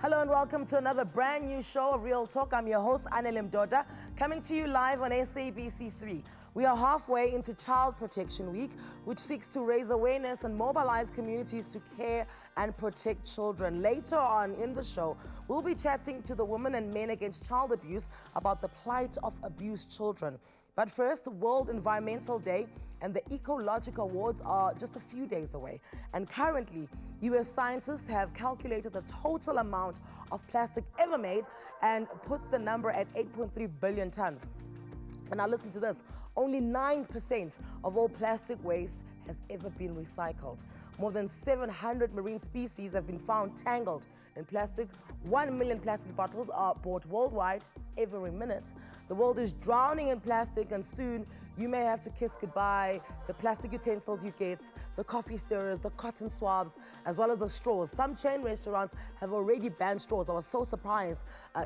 Hello and welcome to another brand new show of Real Talk. I'm your host, Anele Mdoda, coming to you live on SABC 3. We are halfway into Child Protection Week, which seeks to raise awareness and mobilize communities to care and protect children. Later on in the show, we'll be chatting to the Women and Men Against Child Abuse about the plight of abused children. But first, the World Environmental Day and the Ecological Awards are just a few days away. And currently, US scientists have calculated the total amount of plastic ever made and put the number at 8.3 billion tons. And now listen to this, only 9% of all plastic waste has ever been recycled. More than 700 marine species have been found tangled in plastic. 1 million plastic bottles are bought worldwide every minute. The world is drowning in plastic, and soon you may have to kiss goodbye the plastic utensils you get, the coffee stirrers, the cotton swabs, as well as the straws. Some chain restaurants have already banned straws. I was so surprised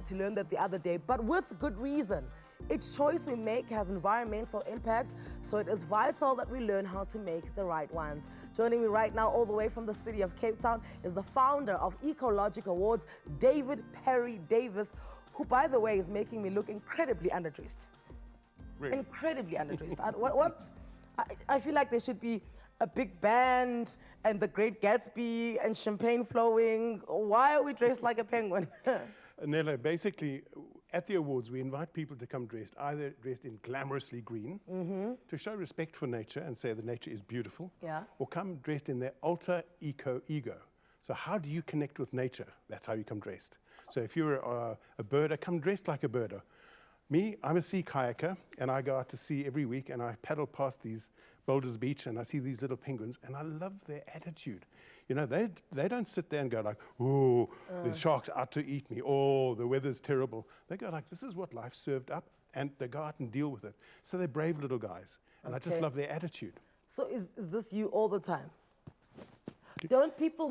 to learn that the other day, but with good reason. Each choice we make has environmental impacts, so it is vital that we learn how to make the right ones. Joining me right now, all the way from the city of Cape Town, is the founder of Ecological Awards, David Perry Davis, who, by the way, is making me look incredibly underdressed. Really? Incredibly underdressed. I feel like there should be a big band and the Great Gatsby and champagne flowing. Why are we dressed like a penguin? Anele, basically, at the awards, we invite people to come either dressed in glamorously green, to show respect for nature and say that nature is beautiful, or come dressed in their alter ego. So how do you connect with nature? That's how you come dressed. So if you're a birder, come dressed like a birder. Me, I'm a sea kayaker, and I go out to sea every week, and I paddle past these Boulders Beach, and I see these little penguins, and I love their attitude. You know, they don't sit there and go like, oh, the shark's out to eat me, oh, the weather's terrible. They go like, this is what life served up, and they go out and deal with it. So they're brave little guys, and I just love their attitude. So is this you all the time? Don't people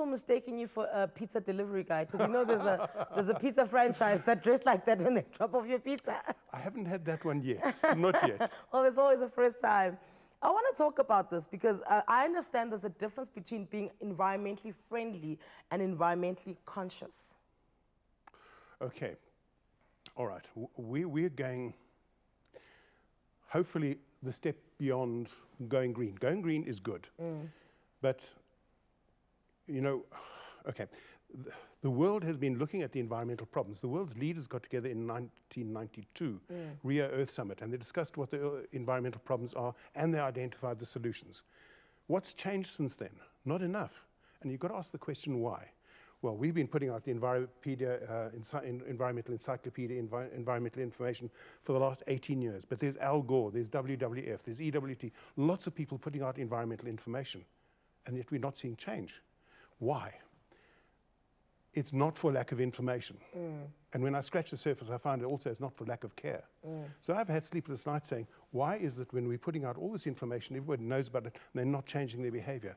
mistaken you for a pizza delivery guy? Because you know there's a pizza franchise that dress like that when they drop off your pizza. I haven't had that one yet, not yet. Well, there's always a first time. I want to talk about this because I understand there's a difference between being environmentally friendly and environmentally conscious. Okay, all right. We're going, hopefully, the step beyond going green. Going green is good, but you know, okay, the world has been looking at the environmental problems. The world's leaders got together in 1992, Rio Earth Summit, and they discussed what the environmental problems are, and they identified the solutions. What's changed since then? Not enough. And you've got to ask the question, why? Well, we've been putting out the environmental encyclopedia, environmental information for the last 18 years. But there's Al Gore, there's WWF, there's EWT, lots of people putting out environmental information, and yet we're not seeing change. Why? It's not for lack of information. And when I scratch the surface, I find it also it's not for lack of care. So I've had sleepless nights saying, why is it when we're putting out all this information, everybody knows about it, and they're not changing their behavior?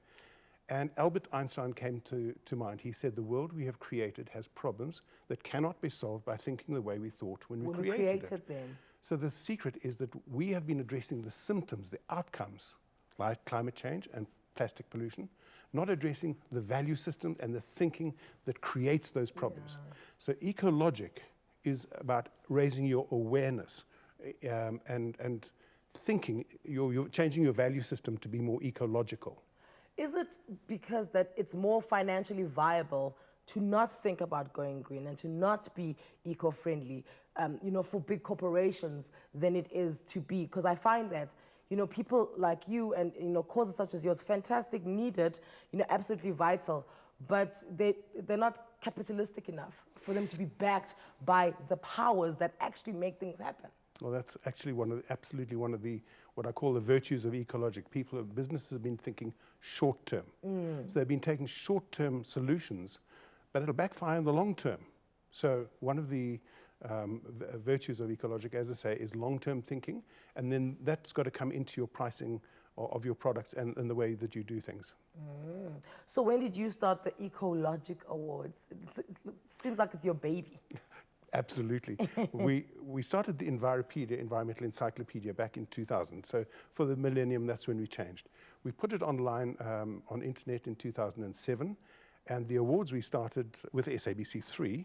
And Albert Einstein came to mind. He said, the world we have created has problems that cannot be solved by thinking the way we thought when we created them. So the secret is that we have been addressing the symptoms, the outcomes, like climate change and plastic pollution, not addressing the value system and the thinking that creates those problems. So ecologic is about raising your awareness and thinking, you're changing your value system to be more ecological. Is it because that it's more financially viable to not think about going green and to not be eco-friendly, you know, for big corporations than it is to be? Because I find that, you know, people like you and, you know, causes such as yours, fantastic, needed, you know, absolutely vital, but they're not capitalistic enough for them to be backed by the powers that actually make things happen. Well, that's actually absolutely one of the, what I call the virtues of ecologic. Businesses have been thinking short term. So they've been taking short-term solutions, but it'll backfire in the long term. So one of the virtues of ecologic, as I say, is long-term thinking, and then that's got to come into your pricing of your products and the way that you do things. So when did you start the Ecologic Awards? It seems like it's your baby. Absolutely. we started the environmental encyclopedia back in 2000. So for the millennium, that's when we changed. We put it online on internet in 2007. And the awards we started with SABC3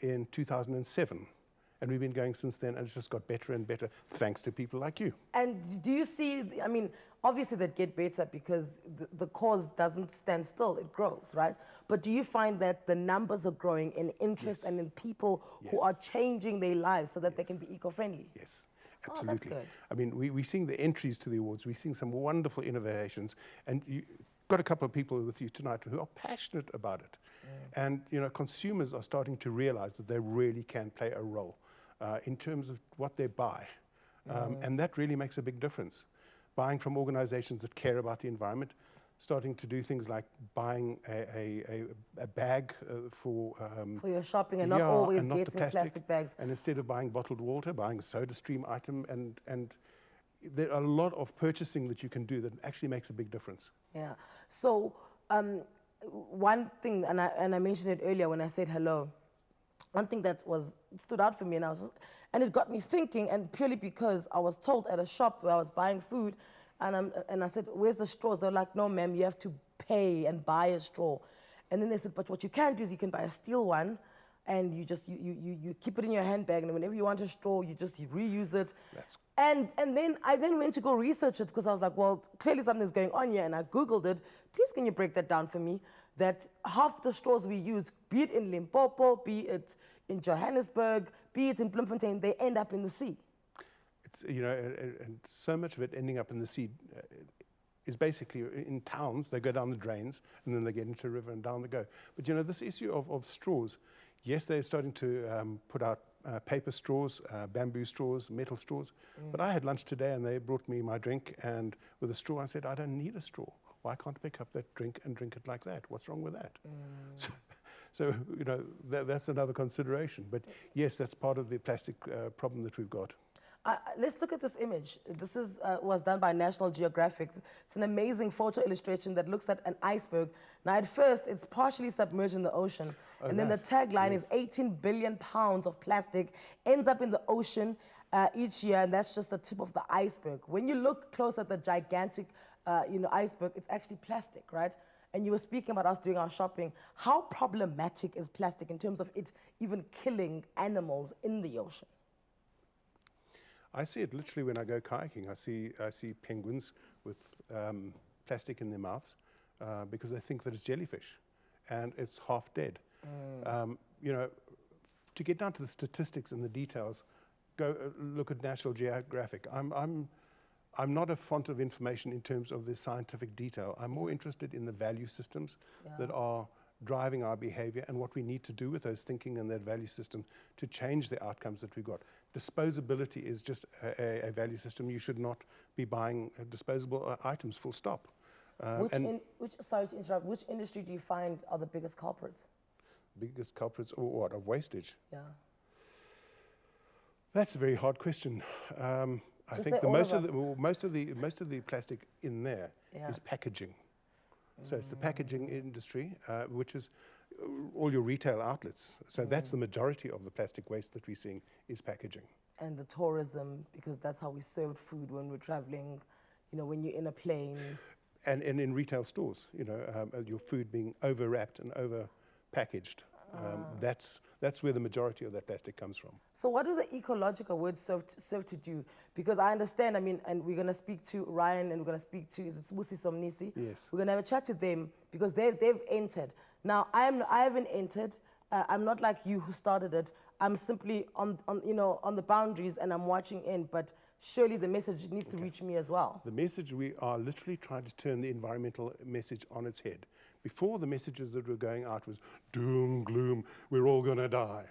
in 2007. And we've been going since then, and it's just got better and better, thanks to people like you. And do you see, I mean, obviously that get better because the cause doesn't stand still, it grows, right? But do you find that the numbers are growing in interest and in people who are changing their lives so that they can be eco-friendly? Yes, absolutely. Oh, that's good. I mean, we're seeing the entries to the awards, we're seeing some wonderful innovations, and you got a couple of people with you tonight who are passionate about it. And, you know, consumers are starting to realize that they really can play a role in terms of what they buy. And that really makes a big difference. Buying from organizations that care about the environment, starting to do things like buying a bag for your shopping and not always and not getting the plastic bags. And instead of buying bottled water, buying a soda stream item, and there are a lot of purchasing that you can do that actually makes a big difference. Yeah. So one thing, and I mentioned it earlier when I said hello, one thing that stood out for me, and it got me thinking, and purely because I was told at a shop where I was buying food, and I said, where's the straws? They're like, no, ma'am, you have to pay and buy a straw. And then they said, but what you can do is you can buy a steel one, and you just you keep it in your handbag, and whenever you want a straw, you reuse it. And then I went to go research it because I was like, well, clearly something's going on here, and I Googled it. Please, can you break that down for me? That half the straws we use, be it in Limpopo, be it in Johannesburg, be it in Bloemfontein, they end up in the sea. It's, you know, and so much of it ending up in the sea is basically in towns. They go down the drains, and then they get into a river and down they go. But, you know, this issue of straws, yes, they're starting to put out paper straws, bamboo straws, metal straws. But I had lunch today, and they brought me my drink, and with a straw, I said, I don't need a straw. Why can't I pick up that drink and drink it like that? What's wrong with that? So you know, that's another consideration. But yes, that's part of the plastic problem that we've got. Let's look at this image. This was done by National Geographic. It's an amazing photo illustration that looks at an iceberg. Now, at first, it's partially submerged in the ocean. And then the tagline is 18 billion pounds of plastic ends up in the ocean each year, and that's just the tip of the iceberg. When you look close at the gigantic iceberg, it's actually plastic, right? And you were speaking about us doing our shopping. How problematic is plastic in terms of it even killing animals in the ocean? I see it literally when I go kayaking. I see penguins with plastic in their mouths because they think that it's jellyfish, and it's half dead. You know, to get down to the statistics and the details, go look at National Geographic. I'm not a font of information in terms of the scientific detail. I'm more interested in the value systems that are driving our behavior and what we need to do with those thinking and that value system to change the outcomes that we've got. Disposability is just a value system. You should not be buying disposable items, full stop. Sorry to interrupt, which industry do you find are the biggest culprits? Biggest culprits or what, of wastage? Yeah. That's a very hard question. I think most of the plastic in there is packaging. So it's the packaging industry, which is all your retail outlets. So that's the majority of the plastic waste that we're seeing is packaging. And the tourism, because that's how we served food when we're traveling, you know, when you're in a plane. And in retail stores, you know, your food being over-wrapped and over-packaged. That's where the majority of that plastic comes from. So what do the ecological words serve to do? Because I understand, I mean, and we're going to speak to Ryan, and we're going to speak to, is it Busi Somnisi? Yes. We're going to have a chat to them because they've entered. Now, I haven't entered. I'm not like you who started it. I'm simply on the boundaries, and I'm watching in, but surely the message needs to reach me as well. The message, we are literally trying to turn the environmental message on its head. Before, the messages that were going out was doom, gloom, we're all going to die.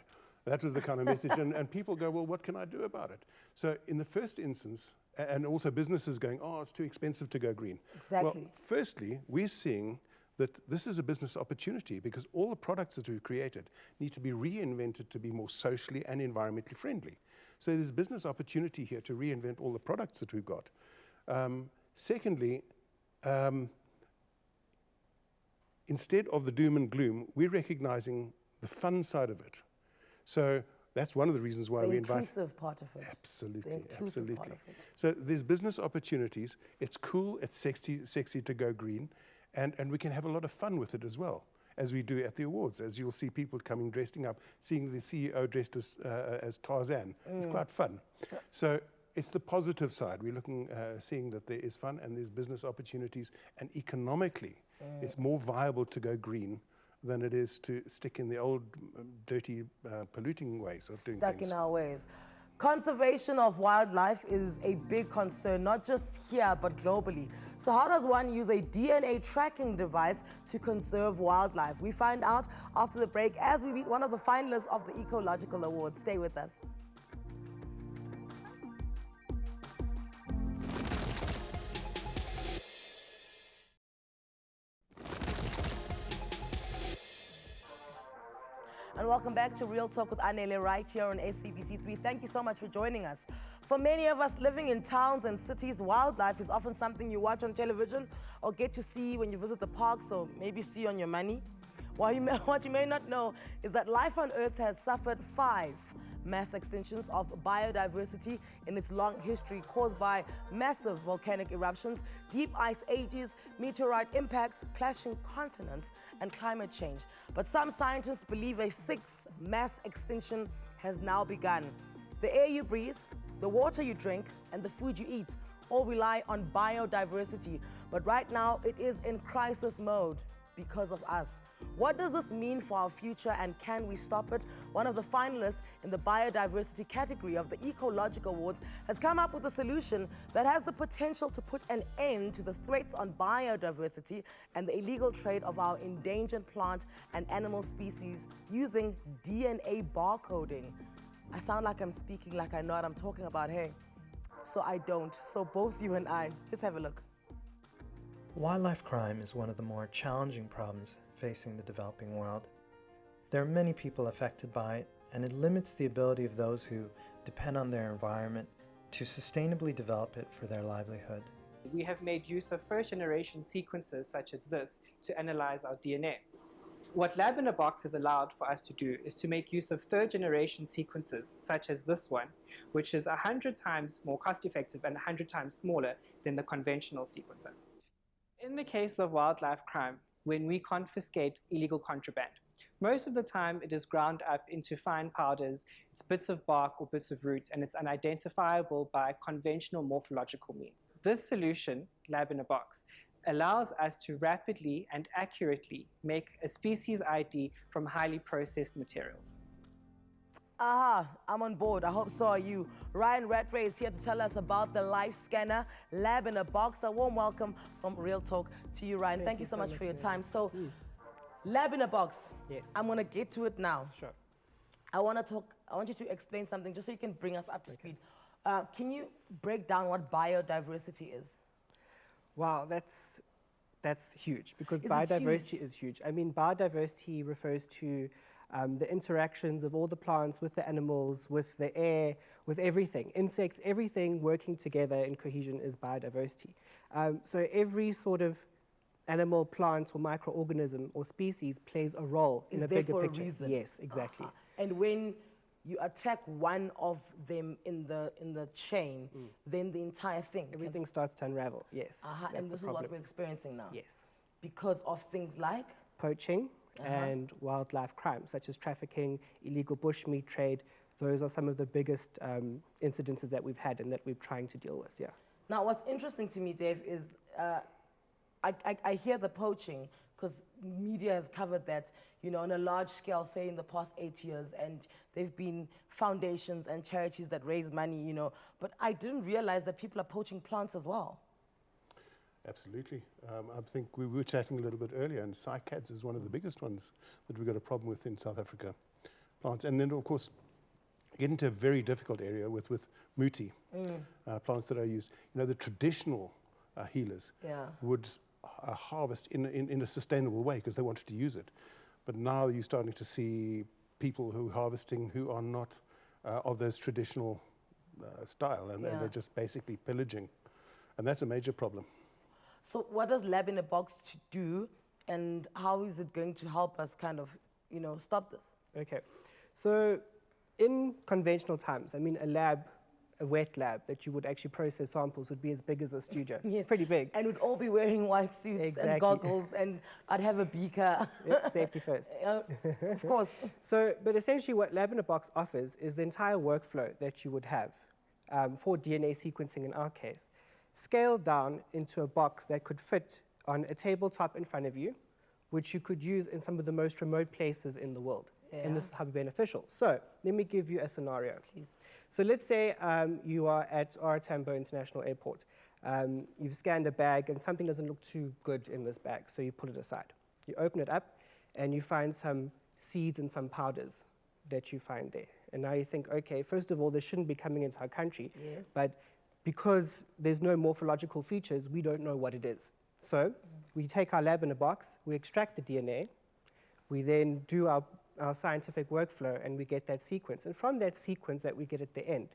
That was the kind of message. And people go, well, what can I do about it? So in the first instance, and also businesses going, oh, it's too expensive to go green. Exactly. Well, firstly, we're seeing that this is a business opportunity because all the products that we've created need to be reinvented to be more socially and environmentally friendly. So there's business opportunity here to reinvent all the products that we've got. Secondly, instead of the doom and gloom, we're recognizing the fun side of it. So that's one of the reasons why we invite... The inclusive part of it. Absolutely, absolutely. Part of it. So there's business opportunities. It's cool, it's sexy to go green, and we can have a lot of fun with it as well. as we do at the awards, as you'll see people coming dressing up, seeing the CEO dressed as Tarzan. It's quite fun. So it's the positive side. We're looking, seeing that there is fun and there's business opportunities, and economically, it's more viable to go green than it is to stick in the old, dirty, polluting ways of doing things. Stuck in our ways. Conservation of wildlife is a big concern, not just here, but globally. So how does one use a DNA tracking device to conserve wildlife? We find out after the break as we meet one of the finalists of the Ecological Awards. Stay with us. And welcome back to Real Talk with Anele right here on SABC3. Thank you so much for joining us. For many of us living in towns and cities, wildlife is often something you watch on television or get to see when you visit the parks, or maybe see on your money. What you may not know is that life on Earth has suffered 5 mass extinctions of biodiversity in its long history, caused by massive volcanic eruptions, deep ice ages, meteorite impacts, clashing continents, and climate change. But some scientists believe a 6th mass extinction has now begun. The air you breathe, the water you drink, and the food you eat all rely on biodiversity. But right now, it is in crisis mode because of us. What does this mean for our future, and can we stop it? One of the finalists in the biodiversity category of the Ecological Awards has come up with a solution that has the potential to put an end to the threats on biodiversity and the illegal trade of our endangered plant and animal species using DNA barcoding. I sound like I'm speaking like I know what I'm talking about, hey? So I don't. So both you and I, let's have a look. Wildlife crime is one of the more challenging problems facing the developing world. There are many people affected by it, and it limits the ability of those who depend on their environment to sustainably develop it for their livelihood. We have made use of first-generation sequences such as this to analyze our DNA. What Lab in a Box has allowed for us to do is to make use of third-generation sequences such as this one, which is 100 times more cost-effective and 100 times smaller than the conventional sequencer. In the case of wildlife crime, when we confiscate illegal contraband, most of the time it is ground up into fine powders, it's bits of bark or bits of roots, and it's unidentifiable by conventional morphological means. This solution, Lab in a Box, allows us to rapidly and accurately make a species ID from highly processed materials. Aha, I'm on board. I hope so are you. Ryan Rattray is here to tell us about the Life Scanner Lab in a Box. A warm welcome from Real Talk to you, Ryan. Thank you so much for your time. So, Lab in a Box. Yes. I'm going to get to it now. Sure. I want you to explain something just so you can bring us up to speed. Can you break down what biodiversity is? Wow, that's huge, because Is it biodiversity is huge. I mean, biodiversity refers to the interactions of all the plants with the animals, with the air, with everything. Insects, everything working together in cohesion is biodiversity. So every sort of animal, plant, or microorganism or species plays a role in a bigger picture. A reason. Yes, exactly. And when you attack one of them in the chain, then the entire thing. Everything starts to unravel, yes. And this is what we're experiencing now. Yes. Because of things like? Poaching and wildlife crimes, such as trafficking, illegal bushmeat trade. Those are some of the biggest incidences that we've had and that we're trying to deal with, yeah. Now, what's interesting to me, Dave, is I hear the poaching, because media has covered that, you know, on a large scale, say in the past 8 years, and there've been foundations and charities that raise money, you know, but I didn't realize that people are poaching plants as well. Absolutely. I think we were chatting a little bit earlier, and cycads is one of the biggest ones that we've got a problem with in South Africa. Plants, and then of course, get into a very difficult area with muti, plants that are used. You know, the traditional healers would harvest in a sustainable way because they wanted to use it. But now you're starting to see people who are harvesting who are not of those traditional style, and they're just basically pillaging. And that's a major problem. So what does Lab in a Box do, and how is it going to help us kind of, you know, stop this? Okay. So in conventional times, I mean, a lab a wet lab that you would actually process samples would be as big as a studio. Yes. It's pretty big. And we'd all be wearing white suits Exactly. and goggles, and I'd have a beaker. Yep, safety first. Of course. So, but essentially what Lab in a Box offers is the entire workflow that you would have for DNA sequencing in our case, scaled down into a box that could fit on a tabletop in front of you, which you could use in some of the most remote places in the world. And this is highly beneficial. So let me give you a scenario. Please. So let's say you are at R Tambo International Airport. You've scanned a bag and something doesn't look too good in this bag, so you put it aside. You open it up and you find some seeds and some powders that you find there. And now you think, okay, first of all, this shouldn't be coming into our country. Yes. But because there's no morphological features, we don't know what it is. So we take our Lab in a Box, we extract the DNA, we then do our scientific workflow, and we get that sequence. And from that sequence that we get at the end,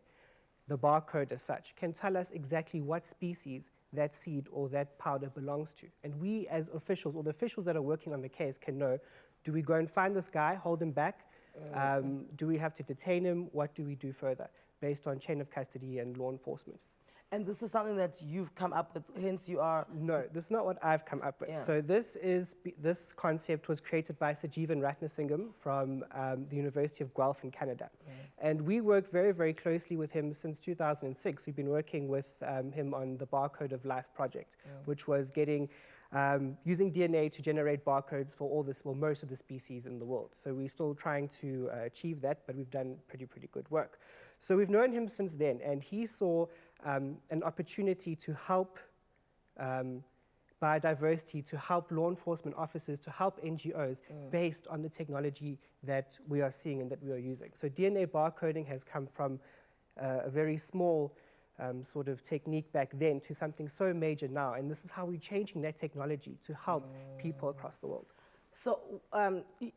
the barcode as such can tell us exactly what species that seed or that powder belongs to. And we as officials, or the officials that are working on the case, can know, do we go and find this guy, hold him back? Do we have to detain him? What do we do further based on chain of custody and law enforcement? And this is something that you've come up with, hence you are... No, this is not what I've come up with. Yeah. So this concept was created by Sajeevan Ratnasingham from the University of Guelph in Canada. And we work very, very closely with him since 2006. We've been working with him on the Barcode of Life project, which was getting using DNA to generate barcodes for all this, well, most of the species in the world. So we're still trying to achieve that, but we've done pretty good work. So we've known him since then, and he saw an opportunity to help biodiversity, to help law enforcement officers, to help NGOs based on the technology that we are seeing and that we are using. So DNA barcoding has come from a very small sort of technique back then to something so major now, and this is how we're changing that technology to help people across the world. So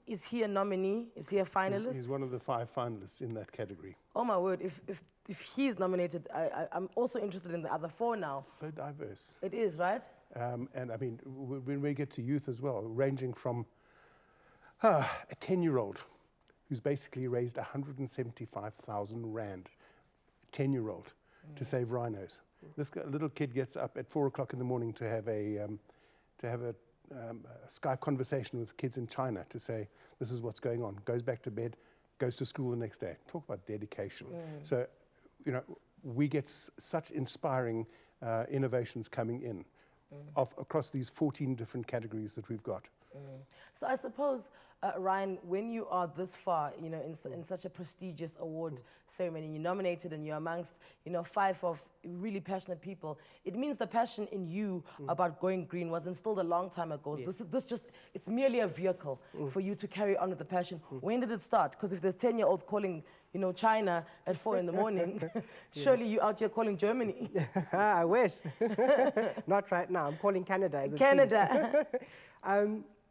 is he a nominee? Is he a finalist? He's one of the 5 finalists in that category. Oh my word, if he's nominated, I'm also interested in the other 4 now. So diverse. It is, right? And I mean, when we get to youth as well, ranging from a 10-year-old who's basically raised 175,000 rand, 10-year-old, to save rhinos. This little kid gets up at 4 o'clock in the morning to have a Skype conversation with kids in China to say, this is what's going on, goes back to bed, goes to school the next day. Talk about dedication. So, you know, we get such inspiring innovations coming in across these 14 different categories that we've got. So I suppose, Ryan, when you are this far, you know, in such a prestigious award ceremony, you're nominated and you're amongst, you know, 5 of really passionate people, it means the passion in you about going green was instilled a long time ago. Yes. It's merely a vehicle for you to carry on with the passion. When did it start? Because if there's 10-year-olds calling, you know, China at 4 in the morning, surely you're out here calling Germany. I wish. Not right now. I'm calling Canada. As it Canada.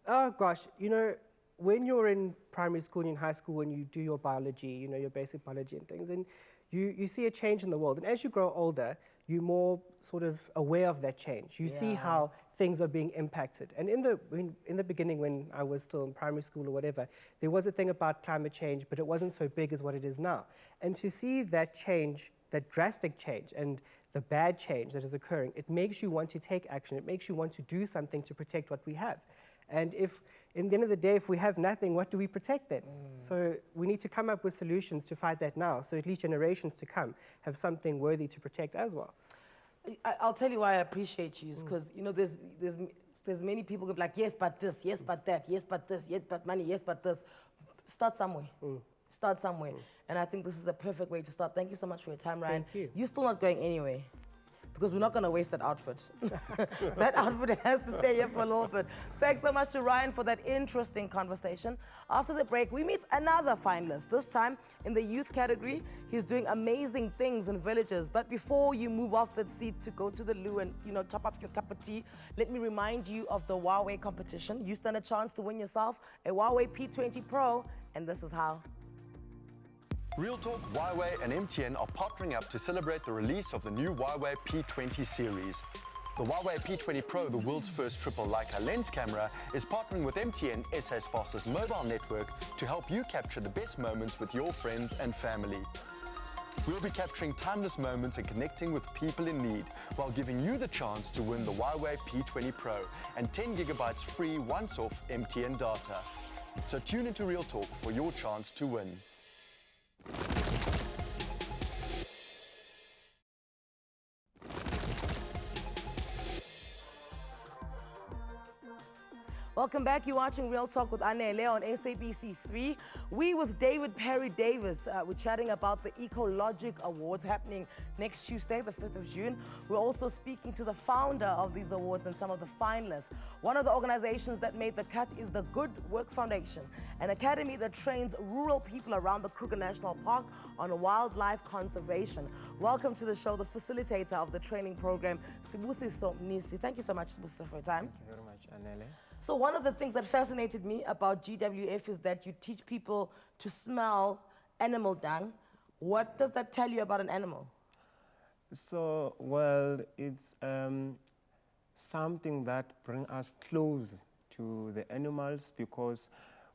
Oh gosh, you know, when you're in primary school and in high school, when you do your biology, you know, your basic biology and things, and you see a change in the world. And as you grow older, you're more sort of aware of that change. You see how things are being impacted. And in the beginning, when I was still in primary school or whatever, there was a thing about climate change, but it wasn't so big as what it is now. And to see that change, that drastic change, and the bad change that is occurring, it makes you want to take action. It makes you want to do something to protect what we have. And if, in the end of the day, if we have nothing, what do we protect then? So we need to come up with solutions to fight that now, so at least generations to come have something worthy to protect as well. I'll tell you why I appreciate you, because, you know, there's many people who be like, yes, but this, yes, but that, yes, but this, yes, but money, yes, but this. Start somewhere. Start somewhere. And I think this is a perfect way to start. Thank you so much for your time, Ryan. Thank you. You're still not going anywhere, because we're not going to waste that outfit. That outfit has to stay here for a little bit. Thanks so much to Ryan for that interesting conversation. After the break, we meet another finalist, this time in the youth category. He's doing amazing things in villages. But before you move off that seat to go to the loo and, you know, top up your cup of tea, let me remind you of the Huawei competition. You stand a chance to win yourself a Huawei P20 Pro, and this is how. Real Talk, Huawei and MTN are partnering up to celebrate the release of the new Huawei P20 series. The Huawei P20 Pro, the world's first triple Leica lens camera, is partnering with MTN, SA's fastest mobile network, to help you capture the best moments with your friends and family. We'll be capturing timeless moments and connecting with people in need while giving you the chance to win the Huawei P20 Pro and 10 gigabytes free once-off MTN data. So tune into Real Talk for your chance to win. Welcome back. You're watching Real Talk with Anele on SABC 3. We with David Perry Davis. We're chatting about the Ecologic Awards happening next Tuesday, the 5th of June. We're also speaking to the founder of these awards and some of the finalists. One of the organizations that made the cut is the Good Work Foundation, an academy that trains rural people around the Kruger National Park on wildlife conservation. Welcome to the show, the facilitator of the training program, Sibusiso Mnisi. Thank you so much, Sibusiso, for your time. Thank you very much, Anele. So one of the things that fascinated me about GWF is that you teach people to smell animal dung. What does that tell you about an animal? So, well, it's something that brings us close to the animals, because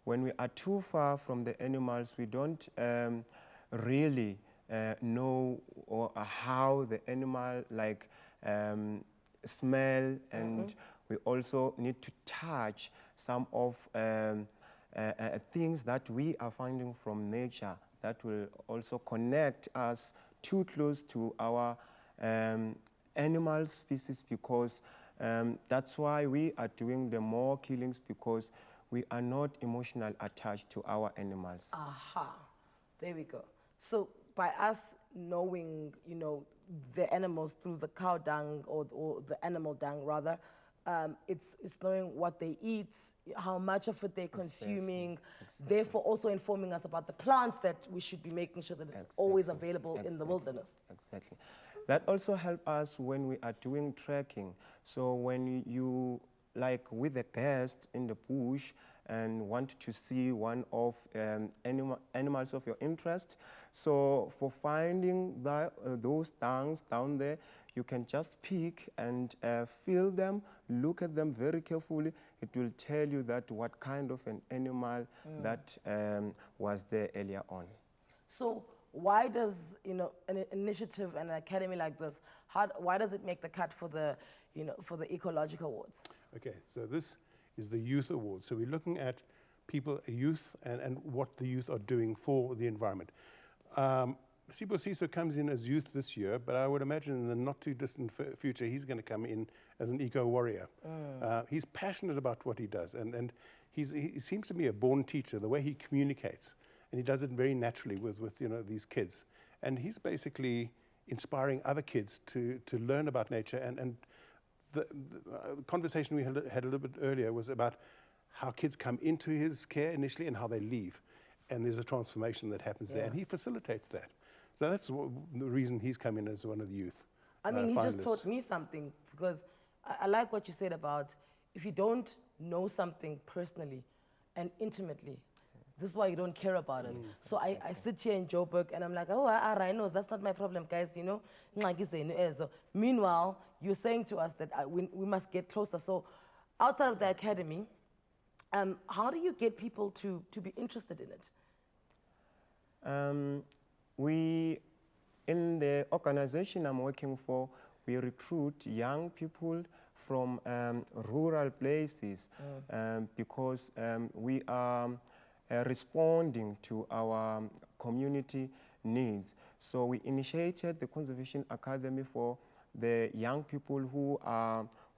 when we are too far from the animals, we don't really know how the animal smell, and we also need to touch some of things that we are finding from nature that will also connect us too close to our animal species, because that's why we are doing the more killings, because we are not emotionally attached to our animals. Aha, there we go. So by us knowing, you know, the animals through the cow dung or the animal dung rather, it's knowing what they eat, how much of it they're consuming, therefore also informing us about the plants that we should be making sure that it's always available in the wilderness. Exactly. That also helps us when we are doing trekking. So when you, like with a guest in the bush and want to see one of animals of your interest, so for finding those dungs down there, you can just pick and feel them, look at them very carefully. It will tell you that what kind of an animal that was there earlier on. So why does, you know, an initiative and an academy like this, why does it make the cut for the, you know, for the Ecological Awards? Okay, so this is the Youth Awards. So we're looking at people, youth, and what the youth are doing for the environment. Sibusiso comes in as youth this year, but I would imagine in the not too distant future, he's going to come in as an eco-warrior. He's passionate about what he does, and he seems to be a born teacher, the way he communicates, and he does it very naturally with you know, these kids. And he's basically inspiring other kids to learn about nature. And the conversation we had a little bit earlier was about how kids come into his care initially and how they leave. And there's a transformation that happens there, and he facilitates that. So that's the reason he's come in as one of the youth. I mean, he just taught me something, because I like what you said about if you don't know something personally and intimately, this is why you don't care about it. So I sit here in Joburg and I'm like, oh, rhinos, that's not my problem, guys, you know. Meanwhile, you're saying to us that we must get closer. So outside of the academy, how do you get people to be interested in it? We, in the organization I'm working for, we recruit young people from rural places because we are responding to our community needs. So we initiated the Conservation Academy for the young people who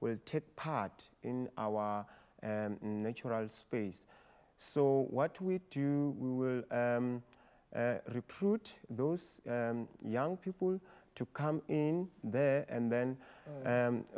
will take part in our natural space. So what we do, we will recruit those young people to come in there, and then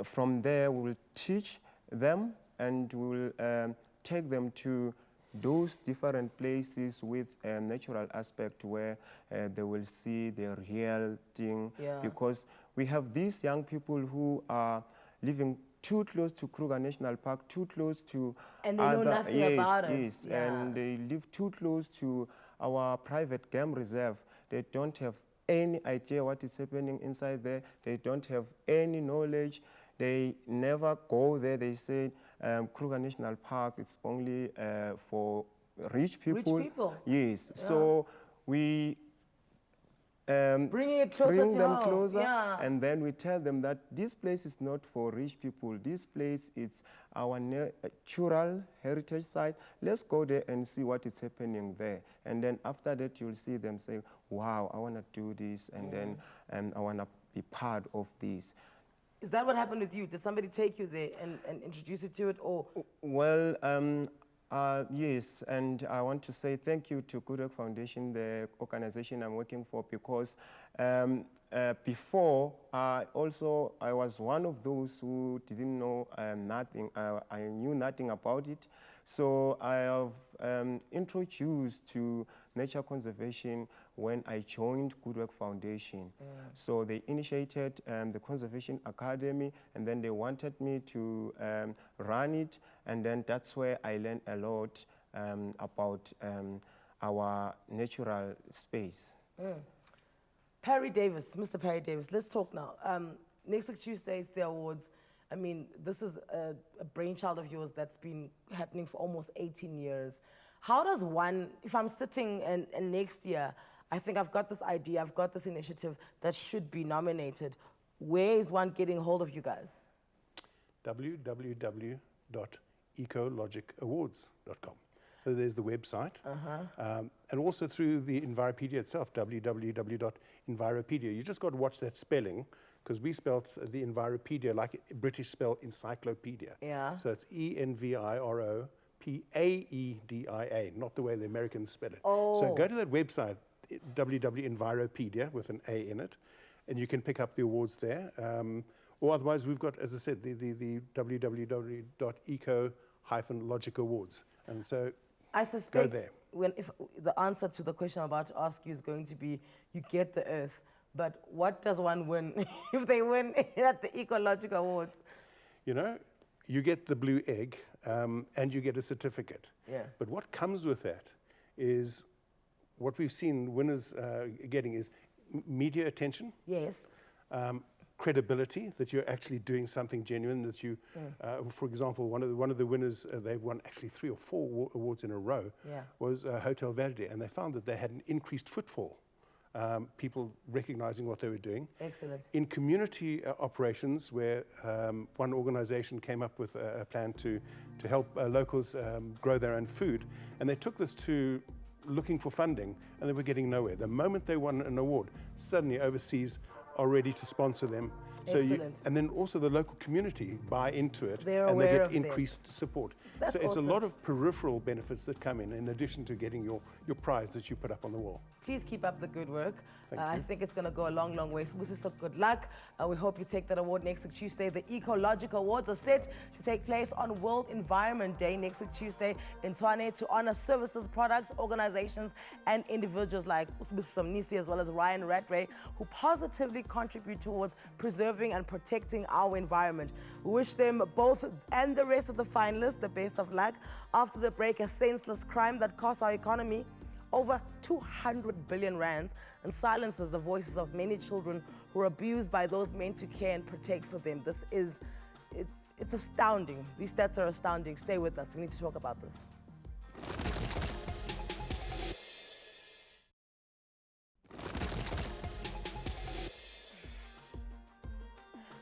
from there we will teach them, and we will take them to those different places with a natural aspect where they will see the real thing. Because we have these young people who are living too close to Kruger National Park, too close to and they know nothing about it. Yes, and they live too close to our private game reserve. They don't have any idea what is happening inside there. They don't have any knowledge. They never go there. They say Kruger National Park is only for rich people. Rich people. Yes. Yeah. So we Bringing it closer bring to them home, closer, yeah. and then we tell them that this place is not for rich people. This place is our natural heritage site. Let's go there and see what is happening there. And then after that, you'll see them say, wow, I want to do this, and then I want to be part of this. Is that what happened with you? Did somebody take you there and introduce you to it, or? Well, yes, and I want to say thank you to Good Work Foundation, the organization I'm working for, because before, I was one of those who didn't know nothing. I knew nothing about it. So I have introduced to nature conservation when I joined Good Work Foundation. So they initiated the Conservation Academy, and then they wanted me to run it, and then that's where I learned a lot about our natural space. Perry Davis, Mr. Perry Davis, let's talk now. Next week Tuesday is the awards. I mean, this is a brainchild of yours that's been happening for almost 18 years. How does one, if I'm sitting and next year, I think I've got this idea, I've got this initiative that should be nominated, where is one getting hold of you guys? www.ecologicawards.com. So there's the website. And also through the Enviropedia itself, www.enviropedia. You just got to watch that spelling, because we spelled the Enviropedia like British spell encyclopedia. Yeah. So it's ENVIROPAEDIA, not the way the Americans spell it. Oh. So go to that website, www.enviropedia, with an A in it, and you can pick up the awards there. Or otherwise, we've got, as I said, the www.eco-logic-awards. And so I suspect there. if the answer to the question I'm about to ask you is going to be, you get the earth, but what does one win if they win at the Ecological Awards? You know, you get the blue egg and you get a certificate. Yeah. But what comes with that is what we've seen winners getting is media attention. Yes. Credibility, that you're actually doing something genuine, that you, for example, one of the winners, they won actually 3 or 4 awards in a row, was Hotel Verde, and they found that they had an increased footfall, people recognizing what they were doing. Excellent. In community operations, where one organization came up with a plan to help locals grow their own food, and they took this to looking for funding, and they were getting nowhere. The moment they won an award, suddenly overseas are ready to sponsor them. So and then also the local community buy into it, and they get increased support. That's so it's awesome. a lot of peripheral benefits that come in addition to getting your prize that you put up on the wall. Please keep up the good work. Thank I you. think it's going to go a long, long way. So wish you some good luck. We hope you take that award next week Tuesday. The Ecological Awards are set to take place on World Environment Day next week Tuesday in Tshwane to honor services, products, organizations, and individuals like Mr. Somnisi as well as Ryan Rattray, who positively contribute towards preserving and protecting our environment. We wish them both and the rest of the finalists the best of luck. After the break, a senseless crime that costs our economy over 200 billion rands and silences the voices of many children who are abused by those meant to care and protect for them. It's astounding. These stats are astounding. Stay with us. We need to talk about this.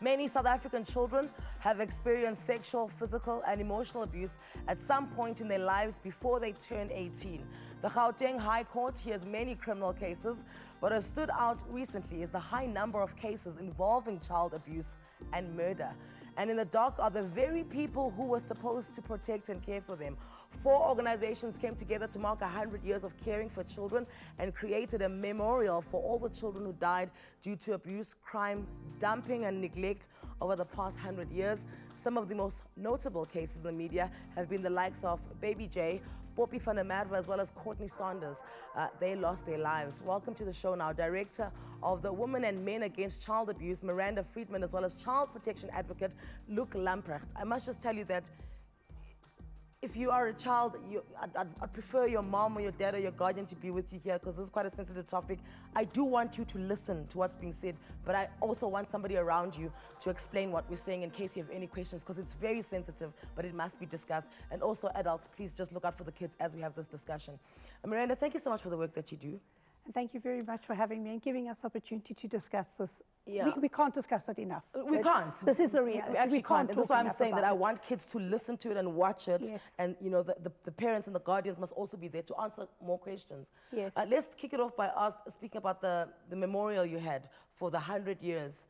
Many South African children have experienced sexual, physical, and emotional abuse at some point in their lives before they turn 18. The Gauteng High Court hears many criminal cases, but what stood out recently is the high number of cases involving child abuse and murder. And in the dock are the very people who were supposed to protect and care for them. 4 organizations came together to mark 100 years of caring for children and created a memorial for all the children who died due to abuse, crime, dumping, and neglect over the past 100 years. Some of the most notable cases in the media have been the likes of Baby J, Poppy van der Merwe, as well as Courtney Saunders. They lost their lives. Welcome to the show now, Director of the Women and Men Against Child Abuse, Miranda Friedman, as well as Child Protection Advocate, Luc Lamprecht. I must just tell you that if you are a child, I'd prefer your mom or your dad or your guardian to be with you here, because this is quite a sensitive topic. I do want you to listen to what's being said, but I also want somebody around you to explain what we're saying in case you have any questions, because it's very sensitive, but it must be discussed. And also adults, please just look out for the kids as we have this discussion. Miranda, thank you so much for the work that you do. And thank you very much for having me and giving us opportunity to discuss this. Yeah. We can't discuss it enough. We can't. This is the reality. We actually can't. And that's why I'm talk saying that enough I about want kids to listen to it and watch it. Yes. And, you know, the parents and the guardians must also be there to answer more questions. Yes. Let's kick it off by us speaking about the memorial you had for the 100 years.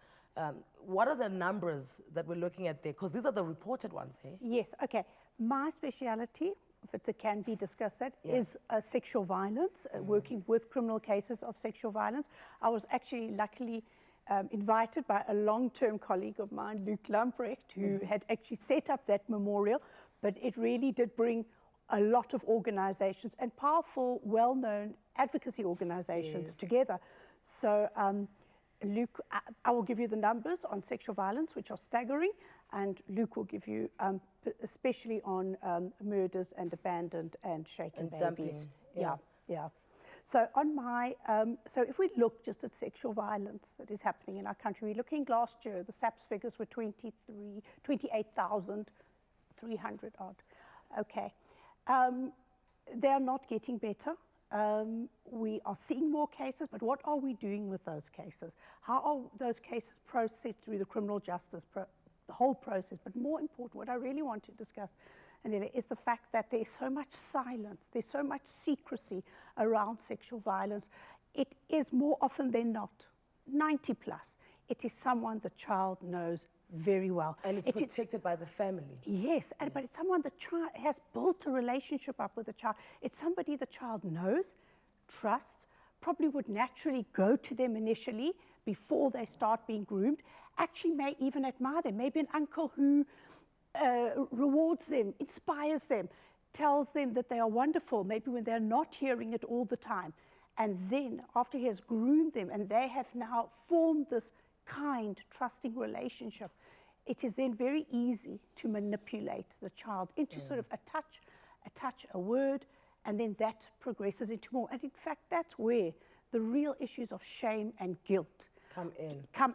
What are the numbers that we're looking at there? Because these are the reported ones, eh? Yes, okay. My speciality, if it can be discussed, is sexual violence, working with criminal cases of sexual violence. I was actually luckily invited by a long-term colleague of mine, Luke Lamprecht, who had actually set up that memorial, but it really did bring a lot of organizations and powerful, well-known advocacy organizations together. So Luke, I will give you the numbers on sexual violence, which are staggering, and Luke will give you especially on murders and abandoned and shaken babies. Dumping. Yeah. So on my, so if we look just at sexual violence that is happening in our country, we're looking last year, the SABC figures were 28,300 odd. Okay. They are not getting better. We are seeing more cases, but what are we doing with those cases? How are those cases processed through the criminal justice, the whole process? But more important, what I really want to discuss, Anele, is the fact that there's so much silence, there's so much secrecy around sexual violence. It is more often than not, 90 plus, it is someone the child knows very well. And it's protected by the family. Yes, but it's someone the child has built a relationship up with the child. It's somebody the child knows, trusts, probably would naturally go to them initially before they start being groomed, actually may even admire them. Maybe an uncle who rewards them, inspires them, tells them that they are wonderful, maybe when they're not hearing it all the time. And then after he has groomed them and they have now formed this kind, trusting relationship, it is then very easy to manipulate the child into sort of a touch, a word, and then that progresses into more. And in fact, that's where the real issues of shame and guilt come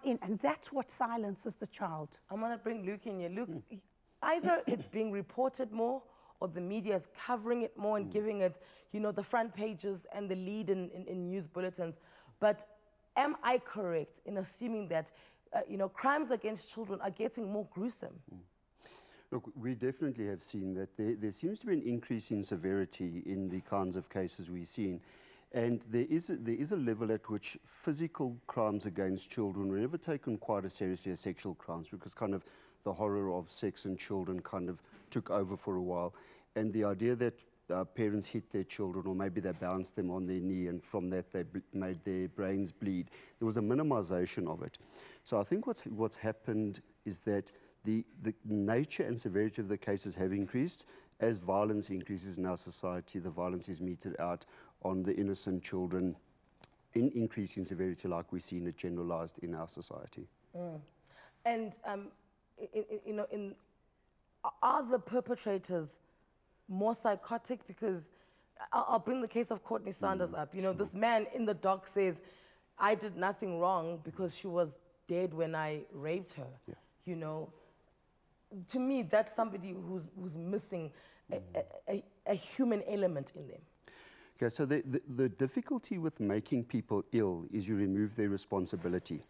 in, and that's what silences the child. I'm going to bring Luke in here. Luke, either it's being reported more or the media is covering it more and giving it, you know, the front pages and the lead in news bulletins. But am I correct in assuming that, you know, crimes against children are getting more gruesome? Look, we definitely have seen that there seems to be an increase in severity in the kinds of cases we've seen. And there is a level at which physical crimes against children were never taken quite as seriously as sexual crimes, because kind of the horror of sex and children kind of took over for a while. And the idea that parents hit their children, or maybe they bounced them on their knee, and from that they made their brains bleed, there was a minimization of it. So I think what's happened is that the nature and severity of the cases have increased. As violence increases in our society, the violence is meted out on the innocent children in increasing severity, like we've seen it generalized in our society. And, you know, are the perpetrators more psychotic? Because I'll bring the case of Courtney Sanders up. You know, this man in the dock says, I did nothing wrong because she was dead when I raped her. Yeah. You know, to me, that's somebody who's missing a human element in them. Okay, so the difficulty with making people ill is you remove their responsibility.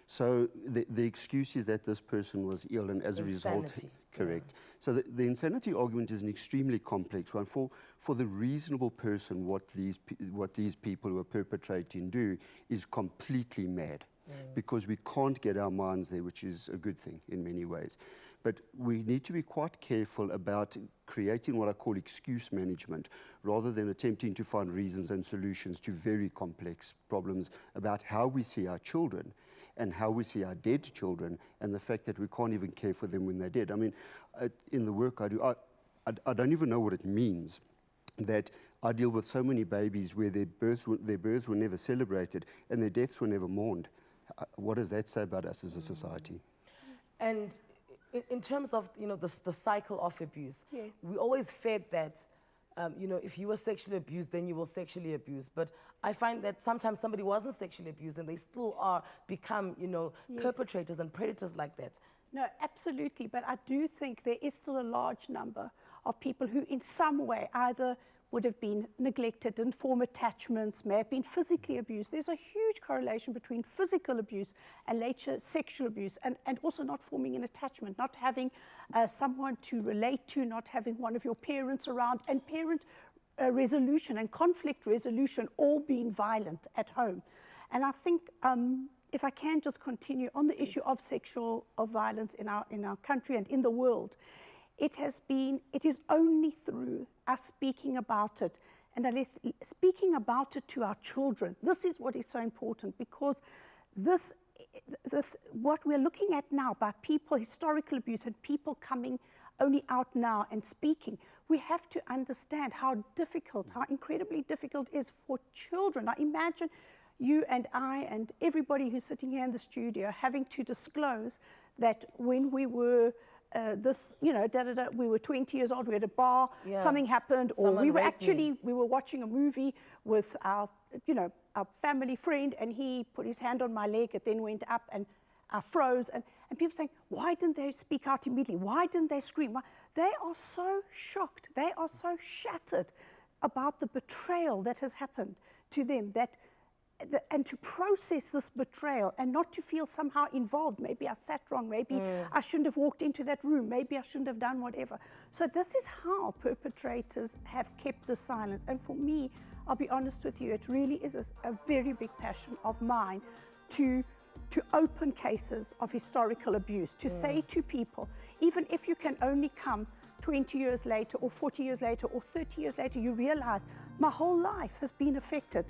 So the excuse is that this person was ill, and as a result, correct. Yeah. So the insanity argument is an extremely complex one. For the reasonable person, what these people who are perpetrating do is completely mad, because we can't get our minds there, which is a good thing in many ways. But we need to be quite careful about creating what I call excuse management, rather than attempting to find reasons and solutions to very complex problems about how we see our children and how we see our dead children, and the fact that we can't even care for them when they're dead. I mean, in the work I do, I don't even know what it means that I deal with so many babies where their births were never celebrated and their deaths were never mourned. What does that say about us as a society? And in terms of, you know, the cycle of abuse, we always fed that, you know, if you were sexually abused, then you will sexually abuse. But I find that sometimes somebody wasn't sexually abused and they still become, you know, perpetrators and predators like that. No, absolutely. But I do think there is still a large number of people who in some way either would have been neglected, didn't form attachments, may have been physically abused. There's a huge correlation between physical abuse and later sexual abuse, and also not forming an attachment, not having someone to relate to, not having one of your parents around, and parent resolution and conflict resolution all being violent at home. And I think if I can just continue on the issue of sexual violence in our country and in the world, it is only through us speaking about it, and at least speaking about it to our children. This is what is so important, because what we're looking at now by people, historical abuse, and people coming only out now and speaking, we have to understand how difficult, how incredibly difficult it is for children. Now imagine you and I and everybody who's sitting here in the studio having to disclose that when we were we were 20 years old, we had a bar, something happened, or we were watching a movie with our family friend, and he put his hand on my leg, it then went up and I froze, and people saying, why didn't they speak out immediately? Why didn't they scream? They are so shocked, they are so shattered about the betrayal that has happened to them, and to process this betrayal and not to feel somehow involved. Maybe I sat wrong, maybe I shouldn't have walked into that room, maybe I shouldn't have done whatever. So this is how perpetrators have kept the silence. And for me, I'll be honest with you, it really is a very big passion of mine to open cases of historical abuse, to say to people, even if you can only come 20 years later or 40 years later or 30 years later, you realize my whole life has been affected.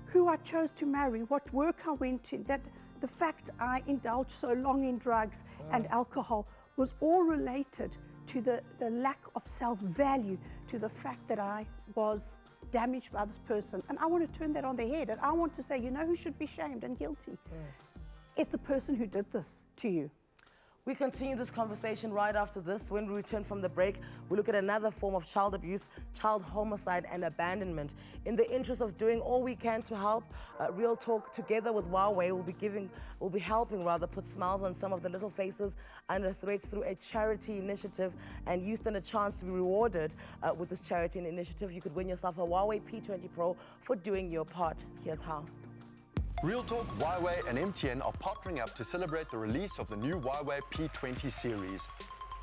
Who I chose to marry, what work I went to, that the fact I indulged so long in drugs and alcohol was all related to the lack of self-value, to the fact that I was damaged by this person. And I want to turn that on their head, and I want to say, you know who should be shamed and guilty? It's the person who did this to you. We continue this conversation right after this. When we return from the break, we look at another form of child abuse, child homicide and abandonment. In the interest of doing all we can to help, Real Talk together with Huawei will be helping put smiles on some of the little faces under threat through a charity initiative, and you stand a chance to be rewarded with this charity initiative. You could win yourself a Huawei P20 Pro for doing your part. Here's how. Real Talk, Huawei and MTN are partnering up to celebrate the release of the new Huawei P20 series.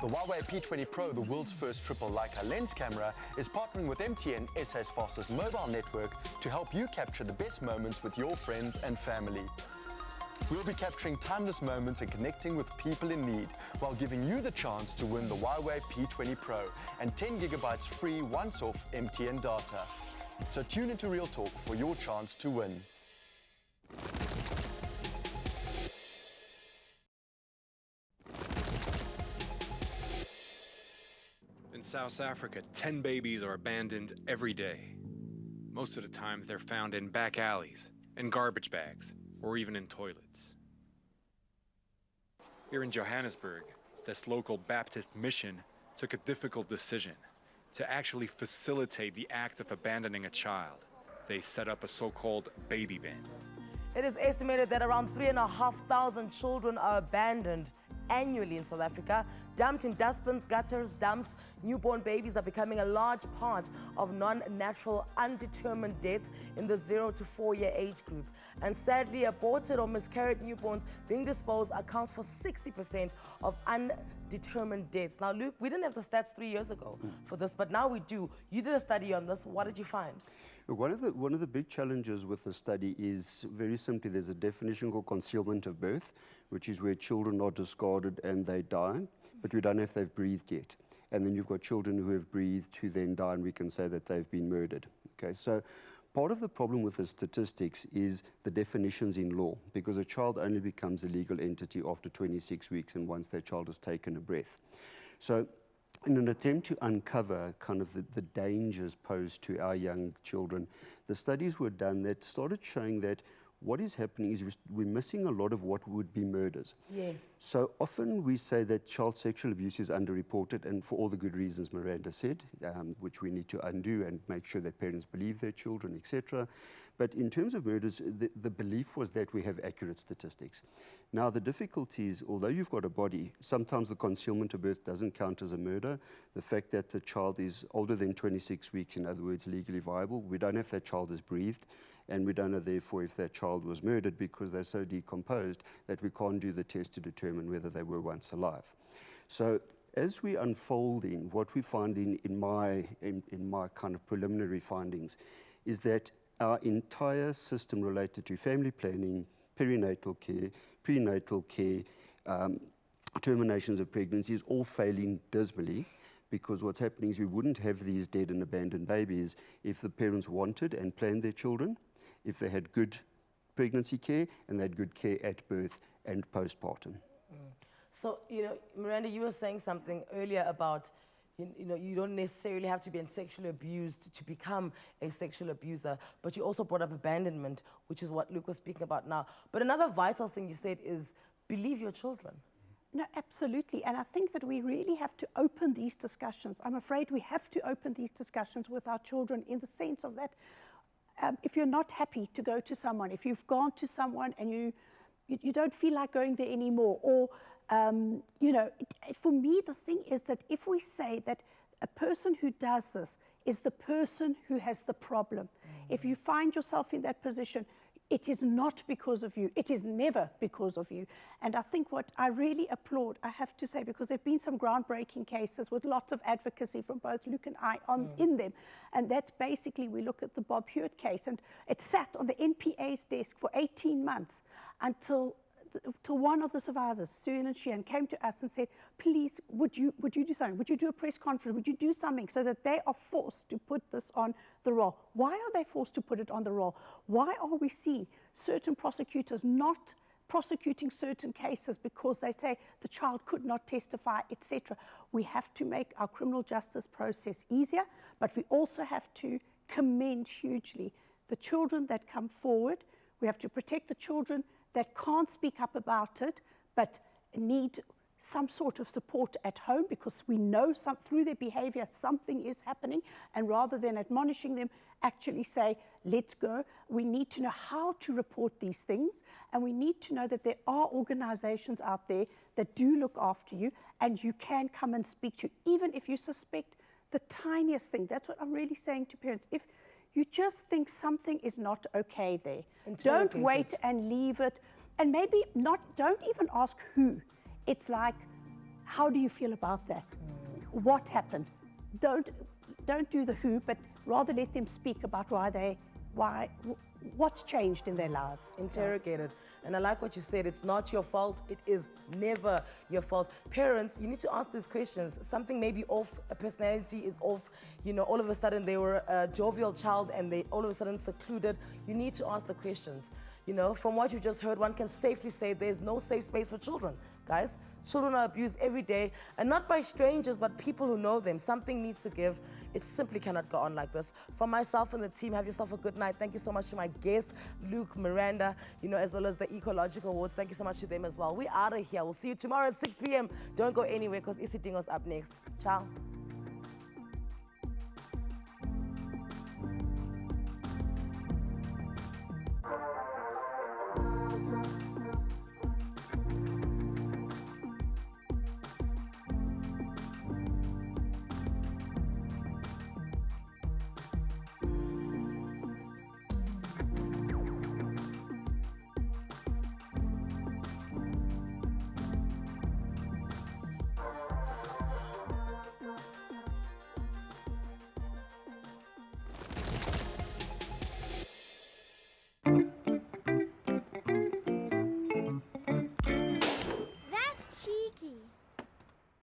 The Huawei P20 Pro, the world's first triple Leica lens camera, is partnering with MTN, SA's fastest mobile network, to help you capture the best moments with your friends and family. We'll be capturing timeless moments and connecting with people in need, while giving you the chance to win the Huawei P20 Pro and 10 gigabytes free once-off MTN data. So tune into Real Talk for your chance to win. In South Africa, 10 babies are abandoned every day. Most of the time, they're found in back alleys, in garbage bags, or even in toilets. Here in Johannesburg, this local Baptist mission took a difficult decision to actually facilitate the act of abandoning a child. They set up a so-called baby bin. It is estimated that around 3,500 children are abandoned annually in South Africa, dumped in dustbins, gutters, dumps. Newborn babies are becoming a large part of non-natural, undetermined deaths in the 0 to 4 year age group. And sadly, aborted or miscarried newborns being disposed accounts for 60% of undetermined deaths. Now, Luke, we didn't have the stats 3 years ago for this, but now we do. You did a study on this. What did you find? One of the big challenges with the study is very simply there's a definition called concealment of birth, which is where children are discarded and they die, but we don't know if they've breathed yet. And then you've got children who have breathed who then die, and we can say that they've been murdered. Okay, so part of the problem with the statistics is the definitions in law, because a child only becomes a legal entity after 26 weeks and once that child has taken a breath. So in an attempt to uncover kind of the dangers posed to our young children, the studies were done that started showing that what is happening is we're missing a lot of what would be murders. Yes. So often we say that child sexual abuse is underreported, and for all the good reasons Miranda said, which we need to undo and make sure that parents believe their children, etc. But in terms of murders, the belief was that we have accurate statistics. Now the difficulty is, although you've got a body, sometimes the concealment of birth doesn't count as a murder. The fact that the child is older than 26 weeks, in other words, legally viable, we don't know if that child has breathed, and we don't know therefore if that child was murdered because they're so decomposed that we can't do the test to determine whether they were once alive. So as we unfolding, what we find in my kind of preliminary findings is that our entire system related to family planning, perinatal care, prenatal care, terminations of pregnancy is all failing dismally, because what's happening is we wouldn't have these dead and abandoned babies if the parents wanted and planned their children, if they had good pregnancy care and they had good care at birth and postpartum. So, you know, Miranda, you were saying something earlier about, you know, you don't necessarily have to be sexually abused to become a sexual abuser, but you also brought up abandonment, which is what Luke was speaking about now. But another vital thing you said is believe your children. No, absolutely. And I think that we really have to open these discussions. I'm afraid we have to open these discussions with our children in the sense of that if you're not happy to go to someone, if you've gone to someone and you don't feel like going there anymore, or you know, for me, the thing is that if we say that a person who does this is the person who has the problem, if you find yourself in that position, it is not because of you. It is never because of you. And I think what I really applaud, I have to say, because there have been some groundbreaking cases with lots of advocacy from both Luke and I in them. And that's basically, we look at the Bob Hewitt case, and it sat on the NPA's desk for 18 months until one of the survivors, Susan Sheehan, came to us and said, please, would you do something? Would you do a press conference? Would you do something so that they are forced to put this on the roll? Why are they forced to put it on the roll? Why are we seeing certain prosecutors not prosecuting certain cases because they say the child could not testify, etc.? We have to make our criminal justice process easier, but we also have to commend hugely the children that come forward. We have to protect the children that can't speak up about it, but need some sort of support at home, because we know through their behavior something is happening, and rather than admonishing them, actually say, let's go. We need to know how to report these things, and we need to know that there are organizations out there that do look after you, and you can come and speak to, even if you suspect the tiniest thing. That's what I'm really saying to parents. If you just think something is not okay there, don't wait and leave it. And maybe don't even ask who. It's like, how do you feel about that? What happened? Don't do the who, but rather let them speak about what's changed in their lives. Interrogate it. And I like what you said, it's not your fault, it is never your fault. Parents, you need to ask these questions. Something may be off, a personality is off, you know, all of a sudden they were a jovial child and they all of a sudden secluded. You need to ask the questions. You know, from what you just heard, one can safely say there's no safe space for children, guys. Children are abused every day, and not by strangers, but people who know them. Something needs to give. It simply cannot go on like this. From myself and the team, have yourself a good night. Thank you so much to my guests, Luke, Miranda, you know, as well as the Ecological Awards. Thank you so much to them as well. We out of here. We'll see you tomorrow at 6 p.m. Don't go anywhere, because Isidingo's up next. Ciao.